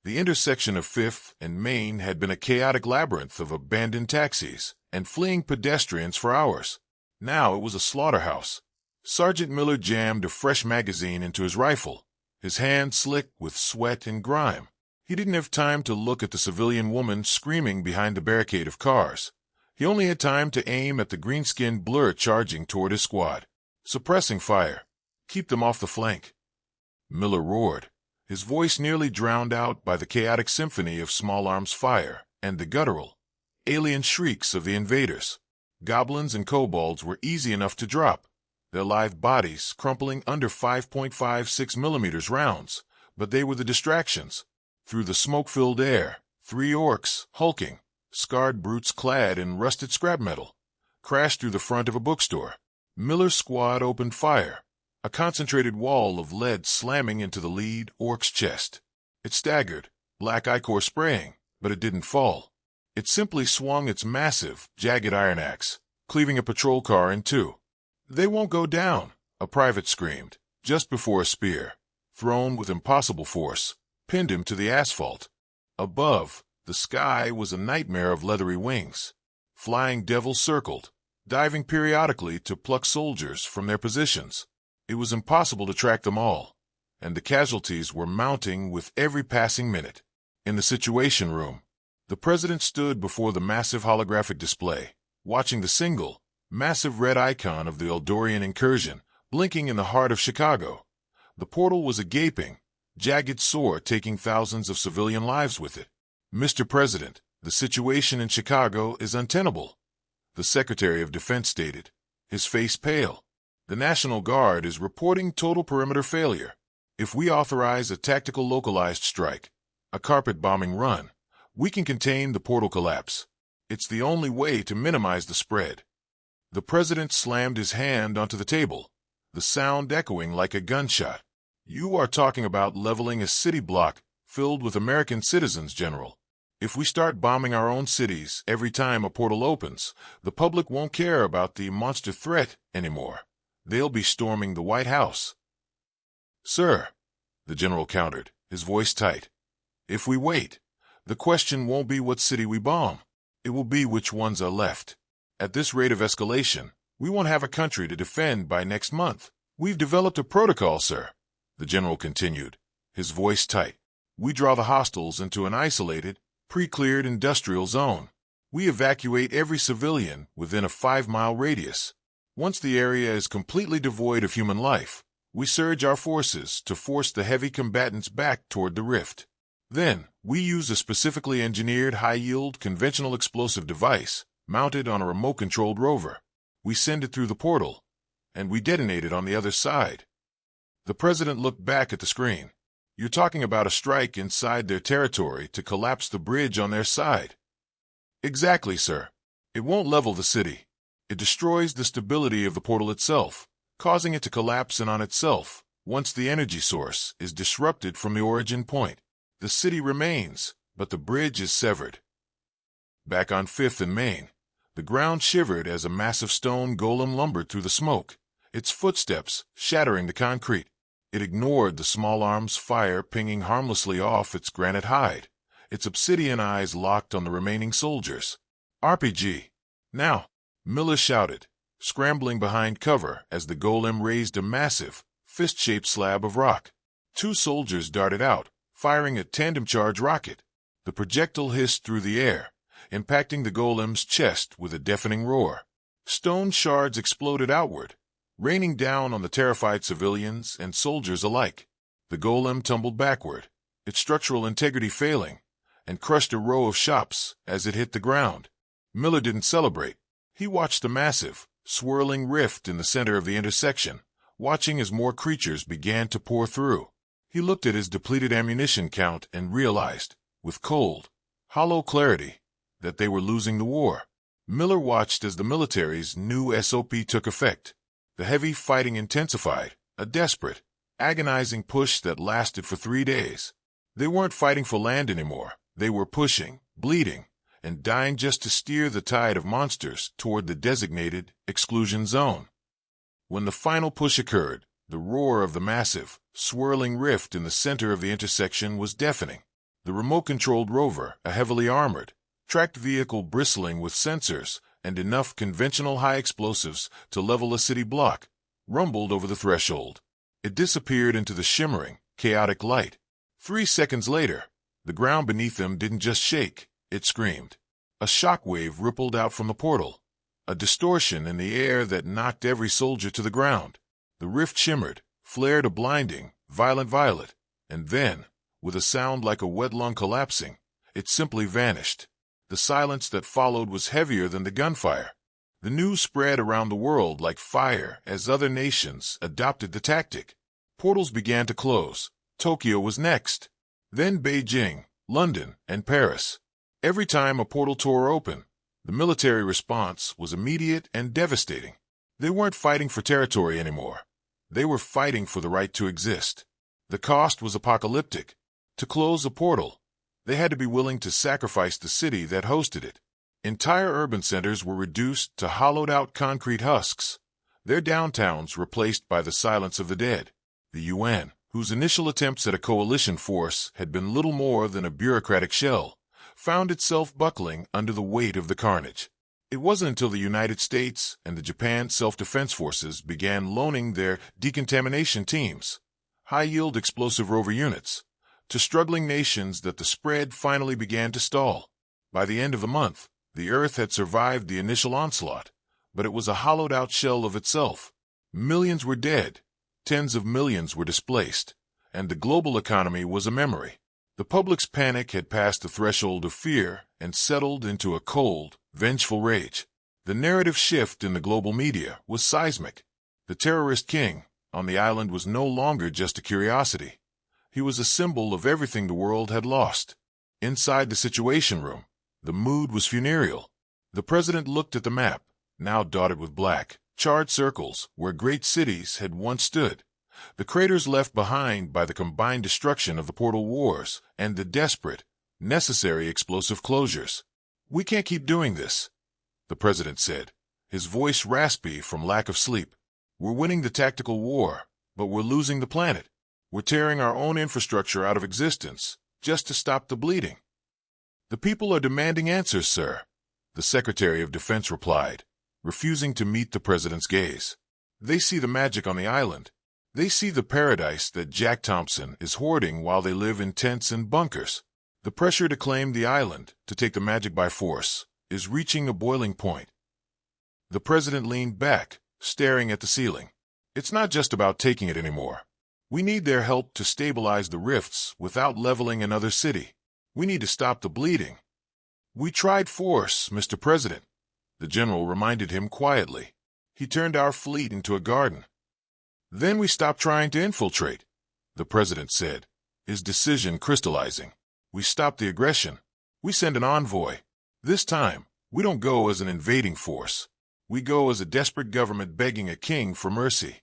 The intersection of 5th and Main had been a chaotic labyrinth of abandoned taxis and fleeing pedestrians for hours. Now it was a slaughterhouse. Sergeant Miller jammed a fresh magazine into his rifle, his hands slick with sweat and grime. He didn't have time to look at the civilian woman screaming behind the barricade of cars. He only had time to aim at the green-skinned blur charging toward his squad. Suppressing fire. Keep them off the flank. Miller roared, his voice nearly drowned out by the chaotic symphony of small arms fire and the guttural, alien shrieks of the invaders. Goblins and kobolds were easy enough to drop, their lithe bodies crumpling under 5.56 millimeters rounds, but they were the distractions. Through the smoke-filled air, 3 orcs, hulking, scarred brutes clad in rusted scrap metal, crashed through the front of a bookstore. Miller's squad opened fire, a concentrated wall of lead slamming into the lead orc's chest. It staggered, black ichor spraying, but it didn't fall. It simply swung its massive, jagged iron axe, cleaving a patrol car in 2. "They won't go down," a private screamed, just before a spear, thrown with impossible force, pinned him to the asphalt. Above, the sky was a nightmare of leathery wings. Flying devils circled, diving periodically to pluck soldiers from their positions. It was impossible to track them all, and the casualties were mounting with every passing minute. In the Situation Room, the president stood before the massive holographic display, watching the single, massive red icon of the Eldorian incursion blinking in the heart of Chicago. The portal was a gaping, jagged sore taking thousands of civilian lives with it. "Mr. President, the situation in Chicago is untenable," the Secretary of Defense stated, his face pale. "The National Guard is reporting total perimeter failure. If we authorize a tactical localized strike, a carpet bombing run, we can contain the portal collapse. It's the only way to minimize the spread." The president slammed his hand onto the table, the sound echoing like a gunshot. "You are talking about leveling a city block filled with American citizens, General. If we start bombing our own cities every time a portal opens, the public won't care about the monster threat anymore. They'll be storming the White House." "Sir," the general countered, his voice tight, "if we wait, the question won't be what city we bomb. It will be which ones are left. At this rate of escalation, we won't have a country to defend by next month. We've developed a protocol, sir," the general continued, his voice tight. "We draw the hostiles into an isolated, pre-cleared industrial zone. We evacuate every civilian within a 5-mile radius. Once the area is completely devoid of human life, we surge our forces to force the heavy combatants back toward the rift. Then, we use a specifically engineered high-yield conventional explosive device mounted on a remote-controlled rover. We send it through the portal, and we detonate it on the other side." The president looked back at the screen. "You're talking about a strike inside their territory to collapse the bridge on their side." "Exactly, sir. It won't level the city. It destroys the stability of the portal itself, causing it to collapse in on itself. Once the energy source is disrupted from the origin point, the city remains, but the bridge is severed." Back on 5th and Main, the ground shivered as a massive stone golem lumbered through the smoke, its footsteps shattering the concrete. It ignored the small arms fire pinging harmlessly off its granite hide, its obsidian eyes locked on the remaining soldiers. "RPG! Now!" Miller shouted, scrambling behind cover as the golem raised a massive, fist-shaped slab of rock. 2 soldiers darted out, firing a tandem-charge rocket. The projectile hissed through the air, impacting the golem's chest with a deafening roar. Stone shards exploded outward, raining down on the terrified civilians and soldiers alike. The golem tumbled backward, its structural integrity failing, and crushed a row of shops as it hit the ground. Miller didn't celebrate. He watched the massive, swirling rift in the center of the intersection, watching as more creatures began to pour through. He looked at his depleted ammunition count and realized, with cold, hollow clarity, that they were losing the war. Miller watched as the military's new SOP took effect. The heavy fighting intensified, a desperate, agonizing push that lasted for 3 days. They weren't fighting for land anymore. They were pushing, bleeding, and dying just to steer the tide of monsters toward the designated exclusion zone. When the final push occurred, the roar of the massive, swirling rift in the center of the intersection was deafening. The remote-controlled rover, a heavily armored, tracked vehicle bristling with sensors and enough conventional high explosives to level a city block, rumbled over the threshold. It disappeared into the shimmering, chaotic light. 3 seconds later, the ground beneath them didn't just shake, it screamed. A shockwave rippled out from the portal, a distortion in the air that knocked every soldier to the ground. The rift shimmered, flared a blinding, violent violet, and then, with a sound like a wet lung collapsing, it simply vanished. The silence that followed was heavier than the gunfire. The news spread around the world like fire as other nations adopted the tactic. Portals began to close. Tokyo was next. Then Beijing, London, and Paris. Every time a portal tore open, the military response was immediate and devastating. They weren't fighting for territory anymore. They were fighting for the right to exist. The cost was apocalyptic. To close a portal, they had to be willing to sacrifice the city that hosted it. Entire urban centers were reduced to hollowed-out concrete husks, their downtowns replaced by the silence of the dead. The UN, whose initial attempts at a coalition force had been little more than a bureaucratic shell, found itself buckling under the weight of the carnage. It wasn't until the United States and the Japan Self-Defense Forces began loaning their decontamination teams, high-yield explosive rover units, to struggling nations that the spread finally began to stall. By the end of the month, the Earth had survived the initial onslaught, but it was a hollowed-out shell of itself. Millions were dead, tens of millions were displaced, and the global economy was a memory. The public's panic had passed the threshold of fear and settled into a cold, vengeful rage. The narrative shift in the global media was seismic. The terrorist king on the island was no longer just a curiosity. He was a symbol of everything the world had lost. Inside the Situation Room, the mood was funereal. The president looked at the map, now dotted with black, charred circles where great cities had once stood. The craters left behind by the combined destruction of the portal wars and the desperate, necessary explosive closures. "We can't keep doing this," the president said, his voice raspy from lack of sleep. "We're winning the tactical war, but we're losing the planet. We're tearing our own infrastructure out of existence just to stop the bleeding." "The people are demanding answers, sir," the Secretary of Defense replied, refusing to meet the president's gaze. "They see the magic on the island. They see the paradise that Jack Thompson is hoarding while they live in tents and bunkers. The pressure to claim the island, to take the magic by force, is reaching a boiling point." The president leaned back, staring at the ceiling. "It's not just about taking it anymore. We need their help to stabilize the rifts without leveling another city. We need to stop the bleeding." "We tried force, Mr. President," the general reminded him quietly. "He turned our fleet into a garden." "Then we stopped trying to infiltrate," the president said, his decision crystallizing. "We stopped the aggression. We send an envoy. This time, we don't go as an invading force. We go as a desperate government begging a king for mercy."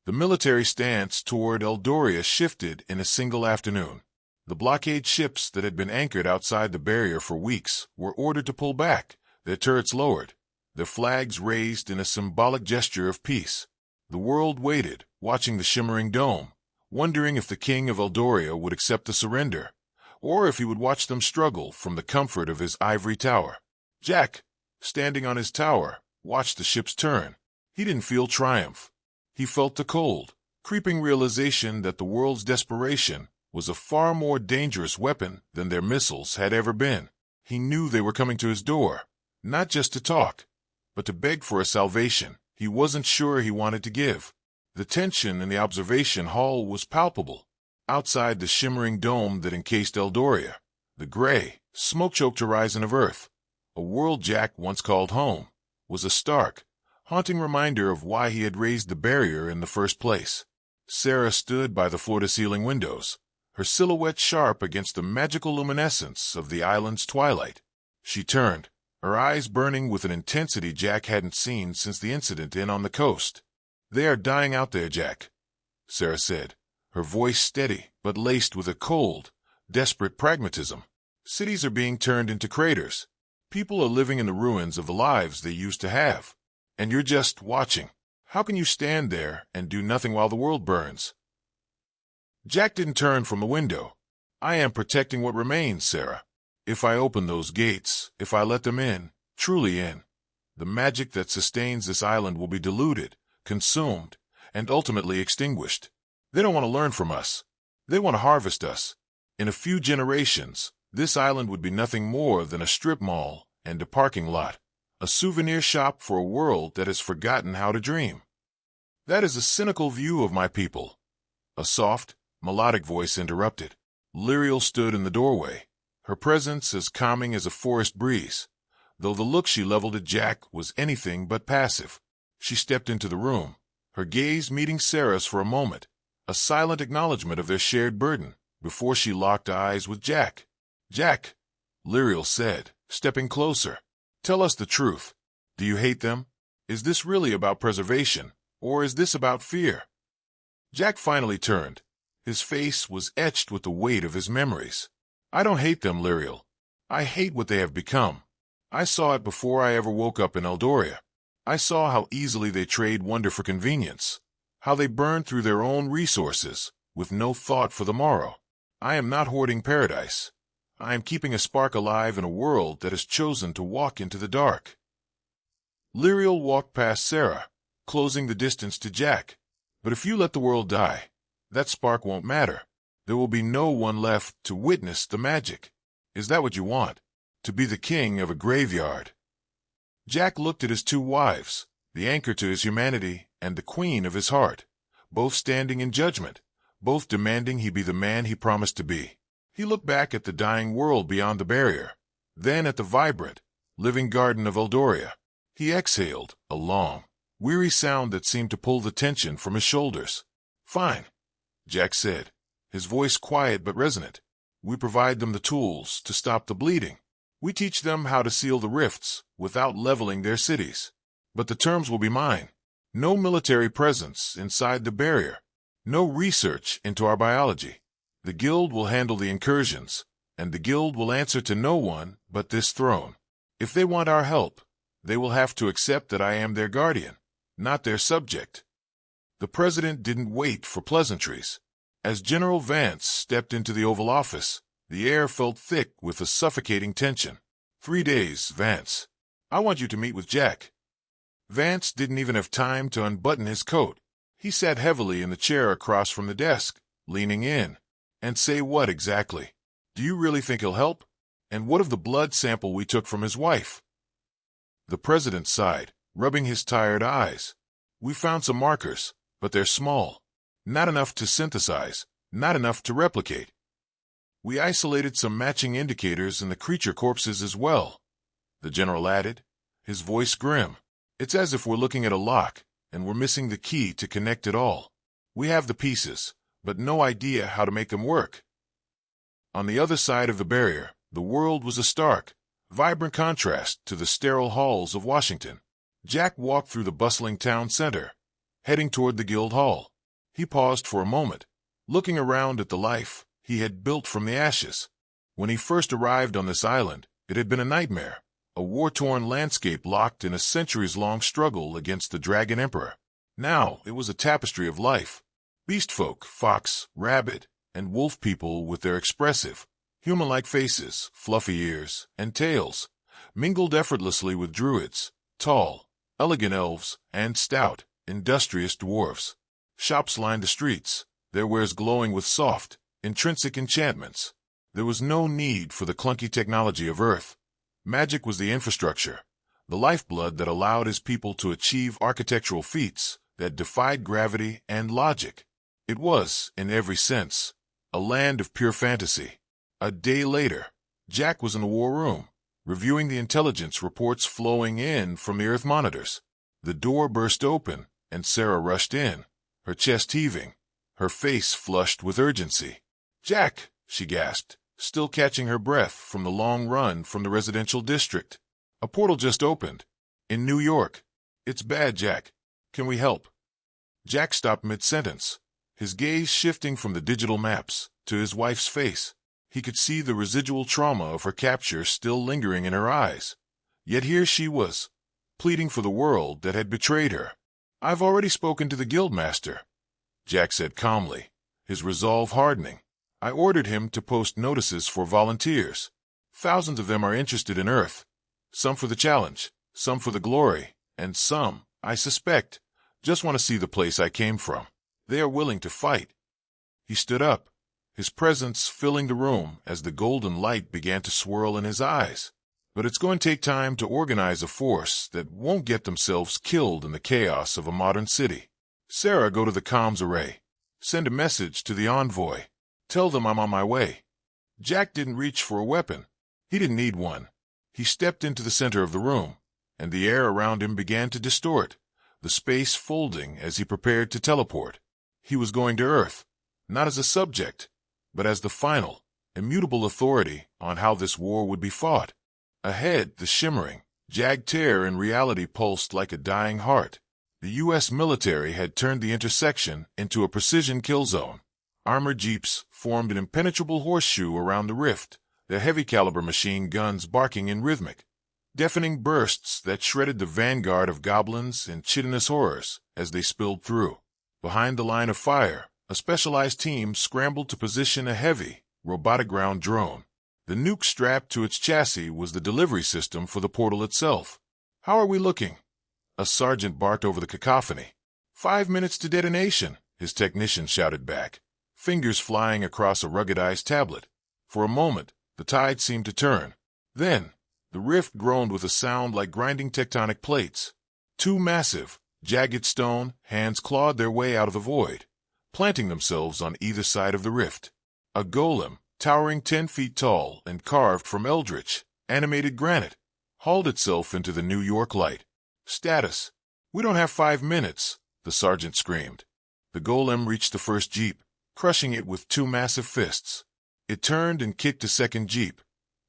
The military stance toward Eldoria shifted in a single afternoon. The blockade ships that had been anchored outside the barrier for weeks were ordered to pull back, their turrets lowered, their flags raised in a symbolic gesture of peace. The world waited, watching the shimmering dome, wondering if the king of Eldoria would accept the surrender, or if he would watch them struggle from the comfort of his ivory tower. Jack, standing on his tower, watched the ships turn. He didn't feel triumph. He felt the cold, creeping realization that the world's desperation was a far more dangerous weapon than their missiles had ever been. He knew they were coming to his door, not just to talk, but to beg for a salvation he wasn't sure he wanted to give. The tension in the observation hall was palpable. Outside the shimmering dome that encased Eldoria, the gray, smoke-choked horizon of Earth, a world Jack once called home, was a stark, haunting reminder of why he had raised the barrier in the first place. Sarah stood by the floor-to-ceiling windows, her silhouette sharp against the magical luminescence of the island's twilight. She turned, her eyes burning with an intensity Jack hadn't seen since the incident in on the coast. "They are dying out there, Jack," Sarah said, her voice steady but laced with a cold, desperate pragmatism. "Cities are being turned into craters. People are living in the ruins of the lives they used to have. And you're just watching. How can you stand there and do nothing while the world burns?" Jack didn't turn from the window. I am protecting what remains, Sarah. If I open those gates, if I let them in, truly in, the magic that sustains this island will be diluted, consumed, and ultimately extinguished. They don't want to learn from us. They want to harvest us. In a few generations, this island would be nothing more than a strip mall and a parking lot, a souvenir shop for a world that has forgotten how to dream. That is a cynical view of my people. A soft, melodic voice interrupted. Lirael stood in the doorway, her presence as calming as a forest breeze, though the look she leveled at Jack was anything but passive. She stepped into the room, her gaze meeting Sarah's for a moment, a silent acknowledgement of their shared burden, before she locked eyes with Jack. "Jack," Lirael said, stepping closer, "tell us the truth. Do you hate them? Is this really about preservation, or is this about fear?" Jack finally turned. His face was etched with the weight of his memories. "I don't hate them, Lirael. I hate what they have become. I saw it before I ever woke up in Eldoria. I saw how easily they trade wonder for convenience, how they burn through their own resources, with no thought for the morrow. I am not hoarding paradise. I am keeping a spark alive in a world that has chosen to walk into the dark." Lirael walked past Sarah, closing the distance to Jack. "But if you let the world die, that spark won't matter. There will be no one left to witness the magic. Is that what you want? To be the king of a graveyard?" Jack looked at his two wives, the anchor to his humanity and the queen of his heart, both standing in judgment, both demanding he be the man he promised to be. He looked back at the dying world beyond the barrier, then at the vibrant, living garden of Eldoria. He exhaled, a long, weary sound that seemed to pull the tension from his shoulders. "Fine," Jack said, his voice quiet but resonant. "We provide them the tools to stop the bleeding. We teach them how to seal the rifts without leveling their cities. But the terms will be mine. No military presence inside the barrier. No research into our biology. The guild will handle the incursions, and the guild will answer to no one but this throne. If they want our help, they will have to accept that I am their guardian, not their subject." The president didn't wait for pleasantries. As General Vance stepped into the Oval Office, the air felt thick with a suffocating tension. 3 days, Vance. I want you to meet with Jack." Vance didn't even have time to unbutton his coat. He sat heavily in the chair across from the desk, leaning in. "And say what exactly? Do you really think he'll help? And what of the blood sample we took from his wife?" The president sighed, rubbing his tired eyes. "We found some markers, but they're small. Not enough to synthesize, not enough to replicate. We isolated some matching indicators in the creature corpses as well," the general added, his voice grim. "It's as if we're looking at a lock, and we're missing the key to connect it all. We have the pieces, but no idea how to make them work." On the other side of the barrier, the world was a stark, vibrant contrast to the sterile halls of Washington. Jack walked through the bustling town center, heading toward the guild hall. He paused for a moment, looking around at the life he had built from the ashes. When he first arrived on this island, it had been a nightmare, a war-torn landscape locked in a centuries-long struggle against the Dragon Emperor. Now it was a tapestry of life. Beast folk, fox, rabbit, and wolf people with their expressive, human-like faces, fluffy ears, and tails, mingled effortlessly with druids, tall, elegant elves, and stout, industrious dwarves. Shops lined the streets, their wares glowing with soft, intrinsic enchantments. There was no need for the clunky technology of Earth. Magic was the infrastructure, the lifeblood that allowed his people to achieve architectural feats that defied gravity and logic. It was, in every sense, a land of pure fantasy. A day later, Jack was in the war room, reviewing the intelligence reports flowing in from the Earth monitors. The door burst open, and Sarah rushed in, her chest heaving, her face flushed with urgency. "Jack," she gasped, still catching her breath from the long run from the residential district. "A portal just opened. In New York. It's bad, Jack. Can we help?" Jack stopped mid-sentence, his gaze shifting from the digital maps to his wife's face. He could see the residual trauma of her capture still lingering in her eyes. Yet here she was, pleading for the world that had betrayed her. "I've already spoken to the guildmaster," Jack said calmly, his resolve hardening. I ordered him to post notices for volunteers. Thousands of them are interested in Earth. Some for the challenge, some for the glory, and some, I suspect, just want to see the place I came from. They are willing to fight. He stood up, his presence filling the room as the golden light began to swirl in his eyes. But it's going to take time to organize a force that won't get themselves killed in the chaos of a modern city. Sarah, go to the comms array. Send a message to the envoy. Tell them I'm on my way. Jack didn't reach for a weapon. He didn't need one. He stepped into the center of the room, and the air around him began to distort, the space folding as he prepared to teleport. He was going to Earth, not as a subject, but as the final, immutable authority on how this war would be fought. Ahead, the shimmering, jagged tear in reality pulsed like a dying heart. The U.S. military had turned the intersection into a precision kill zone. Armored jeeps formed an impenetrable horseshoe around the rift, their heavy-caliber machine guns barking in rhythmic, deafening bursts that shredded the vanguard of goblins and chitinous horrors as they spilled through. Behind the line of fire, a specialized team scrambled to position a heavy, robotic ground drone. The nuke strapped to its chassis was the delivery system for the portal itself. "How are we looking?" A sergeant barked over the cacophony. 5 minutes to detonation," his technician shouted back, fingers flying across a ruggedized tablet. For a moment, the tide seemed to turn. Then, the rift groaned with a sound like grinding tectonic plates. Two massive, jagged stone hands clawed their way out of the void, planting themselves on either side of the rift. A golem, towering 10 feet tall and carved from eldritch, animated granite, hauled itself into the New York light. "Status. We don't have 5 minutes," the sergeant screamed. The golem reached the first jeep, crushing it with 2 massive fists. It turned and kicked a second jeep,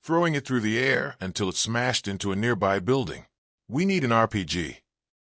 throwing it through the air until it smashed into a nearby building. "We need an RPG."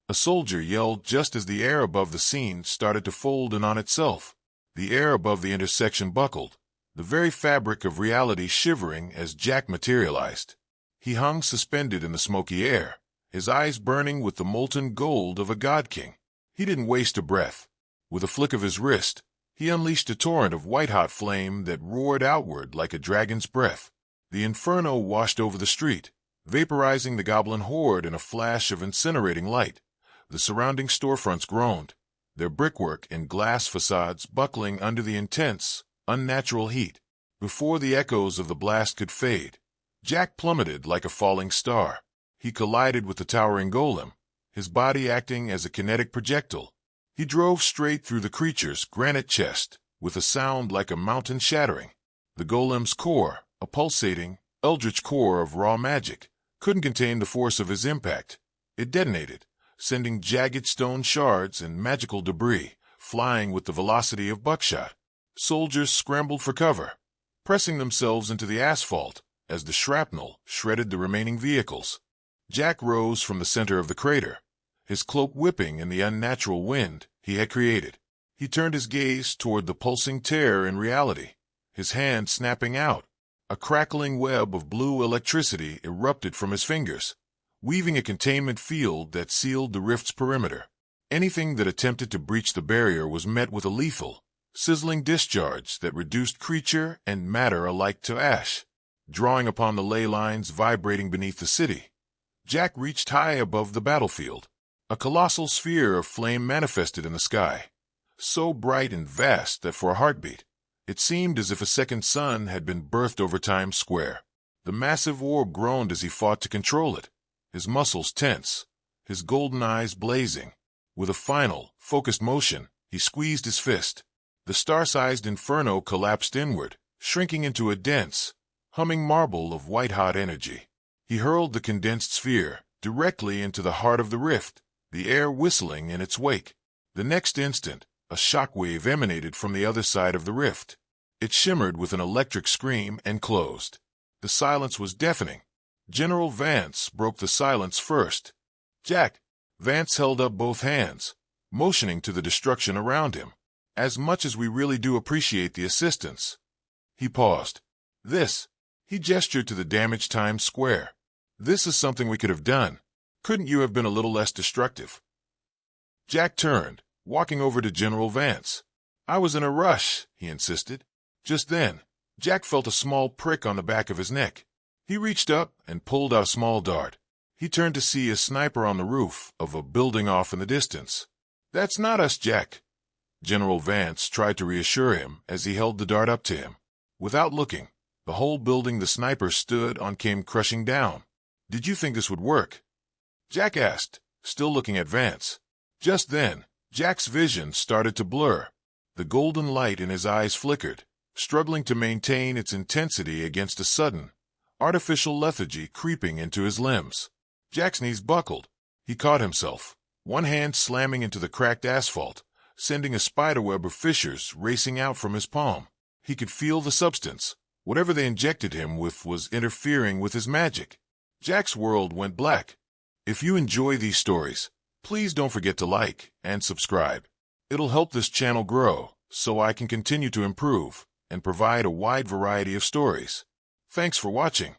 A soldier yelled just as the air above the scene started to fold in on itself. The air above the intersection buckled, the very fabric of reality shivering as Jack materialized. He hung suspended in the smoky air, his eyes burning with the molten gold of a god-king. He didn't waste a breath. With a flick of his wrist, he unleashed a torrent of white-hot flame that roared outward like a dragon's breath. The inferno washed over the street, vaporizing the goblin horde in a flash of incinerating light. The surrounding storefronts groaned, their brickwork and glass facades buckling under the intense, unnatural heat. Before the echoes of the blast could fade, Jack plummeted like a falling star. He collided with the towering golem, his body acting as a kinetic projectile. He drove straight through the creature's granite chest, with a sound like a mountain shattering. The golem's core, a pulsating, eldritch core of raw magic, couldn't contain the force of his impact. It detonated, sending jagged stone shards and magical debris flying with the velocity of buckshot. Soldiers scrambled for cover, pressing themselves into the asphalt as the shrapnel shredded the remaining vehicles. Jack rose from the center of the crater, his cloak whipping in the unnatural wind he had created. He turned his gaze toward the pulsing tear in reality, his hand snapping out. A crackling web of blue electricity erupted from his fingers, weaving a containment field that sealed the rift's perimeter. Anything that attempted to breach the barrier was met with a lethal, sizzling discharge that reduced creature and matter alike to ash. Drawing upon the ley lines vibrating beneath the city, Jack reached high above the battlefield. A colossal sphere of flame manifested in the sky, so bright and vast that for a heartbeat, it seemed as if a second sun had been birthed over Times Square. The massive orb groaned as he fought to control it, his muscles tense, his golden eyes blazing. With a final, focused motion, he squeezed his fist. The star-sized inferno collapsed inward, shrinking into a dense, humming marble of white-hot energy. He hurled the condensed sphere directly into the heart of the rift, the air whistling in its wake. The next instant, a shockwave emanated from the other side of the rift. It shimmered with an electric scream and closed. The silence was deafening. General Vance broke the silence first. "Jack." Vance held up both hands, motioning to the destruction around him. "As much as we really do appreciate the assistance." He paused. "This," he gestured to the damaged Times Square. "This is something we could have done. Couldn't you have been a little less destructive?" Jack turned, walking over to General Vance. "I was in a rush," he insisted. Just then, Jack felt a small prick on the back of his neck. He reached up and pulled out a small dart. He turned to see a sniper on the roof of a building off in the distance. "That's not us, Jack." General Vance tried to reassure him as he held the dart up to him. Without looking, the whole building the sniper stood on came crushing down. "Did you think this would work?" Jack asked, still looking at Vance. Just then, Jack's vision started to blur. The golden light in his eyes flickered, struggling to maintain its intensity against a sudden, artificial lethargy creeping into his limbs. Jack's knees buckled. He caught himself, one hand slamming into the cracked asphalt, sending a spiderweb of fissures racing out from his palm. He could feel the substance. Whatever they injected him with was interfering with his magic. Jack's world went black. If you enjoy these stories, please don't forget to like and subscribe. It'll help this channel grow so I can continue to improve and provide a wide variety of stories. Thanks for watching.